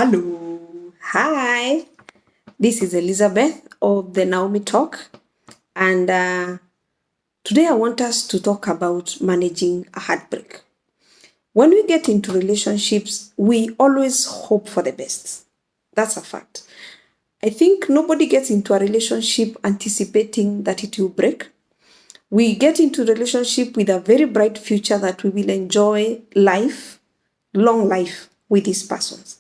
Hello. Hi. This is Elizabeth of the Naomi Talk. And today I want us to talk about managing a heartbreak. When we get into relationships, we always hope for the best. That's a fact. I think nobody gets into a relationship anticipating that it will break. We get into relationship with a very bright future that we will enjoy life, long life with these persons.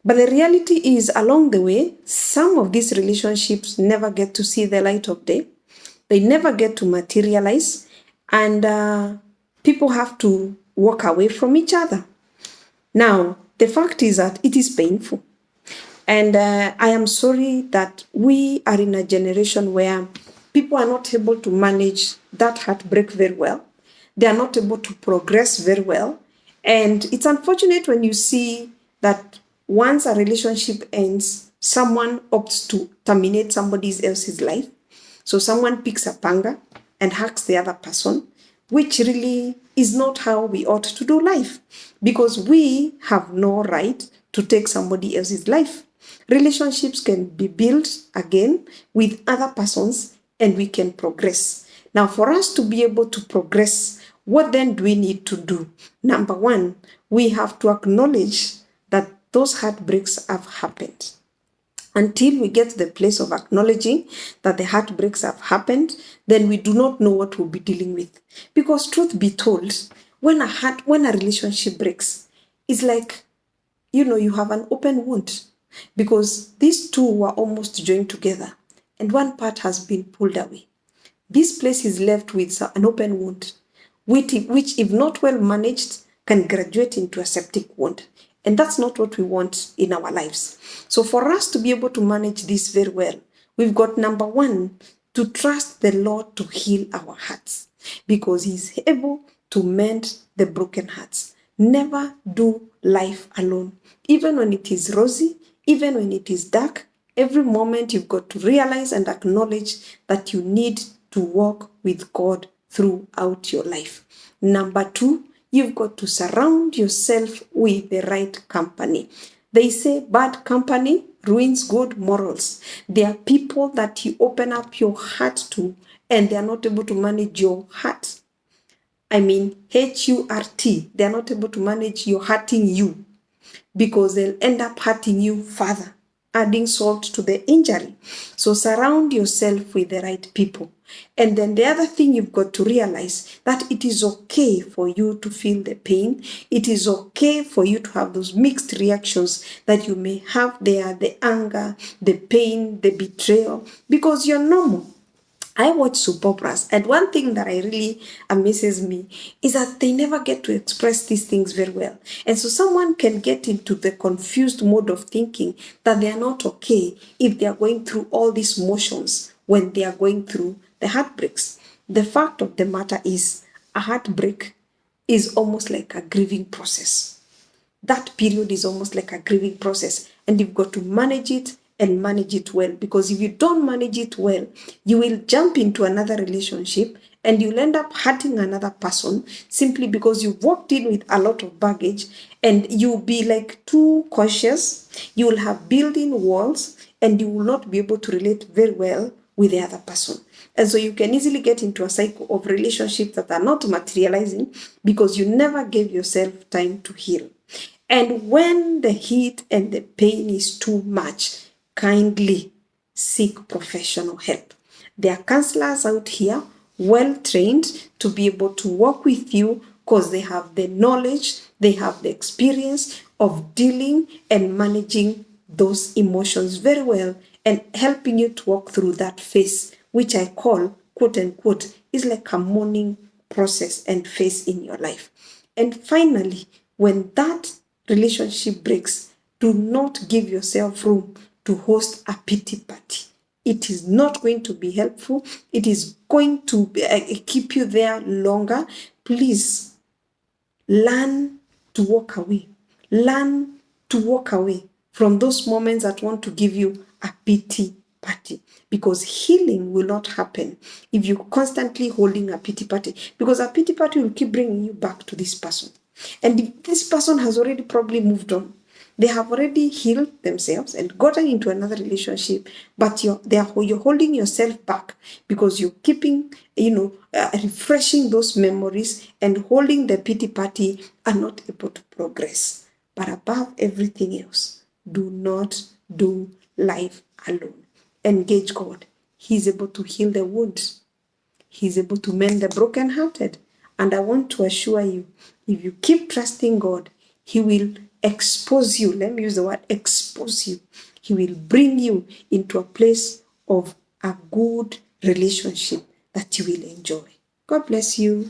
But the reality is, along the way, some of these relationships never get to see the light of day. They never get to materialize, and people have to walk away from each other. Now, the fact is that it is painful. And I am sorry that we are in a generation where people are not able to manage that heartbreak very well. They are not able to progress very well. And it's unfortunate when you see that once a relationship ends, someone opts to terminate somebody else's life. So someone picks a panga and hacks the other person, which really is not how we ought to do life, because we have no right to take somebody else's life. Relationships can be built again with other persons and we can progress. Now, for us to be able to progress, what then do we need to do? Number one, we have to acknowledge that those heartbreaks have happened. Until we get to the place of acknowledging that the heartbreaks have happened, then we do not know what we'll be dealing with. Because truth be told, when a relationship breaks, it's like, you have an open wound, because these two were almost joined together and one part has been pulled away. This place is left with an open wound, which if not well managed, can graduate into a septic wound. And that's not what we want in our lives. So for us to be able to manage this very well, we've got, number one, to trust the Lord to heal our hearts, because He's able to mend the broken hearts. Never do life alone. Even when it is rosy, even when it is dark, every moment you've got to realize and acknowledge that you need to walk with God throughout your life. Number two, you've got to surround yourself with the right company. They say bad company ruins good morals. There are people that you open up your heart to and they are not able to manage your heart. I mean, H-U-R-T. They are not able to manage your hurting you, because they'll end up hurting you further, adding salt to the injury. So surround yourself with the right people. And then the other thing you've got to realize, that it is okay for you to feel the pain. It is okay for you to have those mixed reactions that you may have there, the anger, the pain, the betrayal, because you're normal. I watch soap operas, and one thing that really amazes me is that they never get to express these things very well. And so someone can get into the confused mode of thinking that they are not okay if they are going through all these motions when they are going through the heartbreaks. The fact of the matter is, a heartbreak is almost like a grieving process. That period is almost like a grieving process, and you've got to manage it and manage it well, because if you don't manage it well, you will jump into another relationship and you'll end up hurting another person simply because you've walked in with a lot of baggage, and you'll be like too cautious. You will have built-in walls and you will not be able to relate very well with the other person. And so you can easily get into a cycle of relationships that are not materializing because you never gave yourself time to heal. And when the heat and the pain is too much, kindly seek professional help. There are counselors out here, well trained to be able to work with you, because they have the knowledge, they have the experience of dealing and managing those emotions very well and helping you to walk through that phase, which I call, quote unquote, is like a mourning process and phase in your life. And finally, when that relationship breaks, do not give yourself room to host a pity party. It is not going to be helpful. It is going to keep you there longer. Please learn to walk away. Learn to walk away from those moments that want to give you a pity party, because healing will not happen if you're constantly holding a pity party, because a pity party will keep bringing you back to this person. And if this person has already probably moved on, then you will not be able to manage that relationship. So They have already healed themselves and gotten into another relationship, but you're holding yourself back because you're keeping, refreshing those memories and holding the pity party and not able to progress. But above everything else, do not do life alone. Engage God. He's able to heal the wounds. He's able to mend the brokenhearted. And I want to assure you, if you keep trusting God, He will expose you. Let me use the word expose you. He will bring you into a place of a good relationship that you will enjoy. God bless you.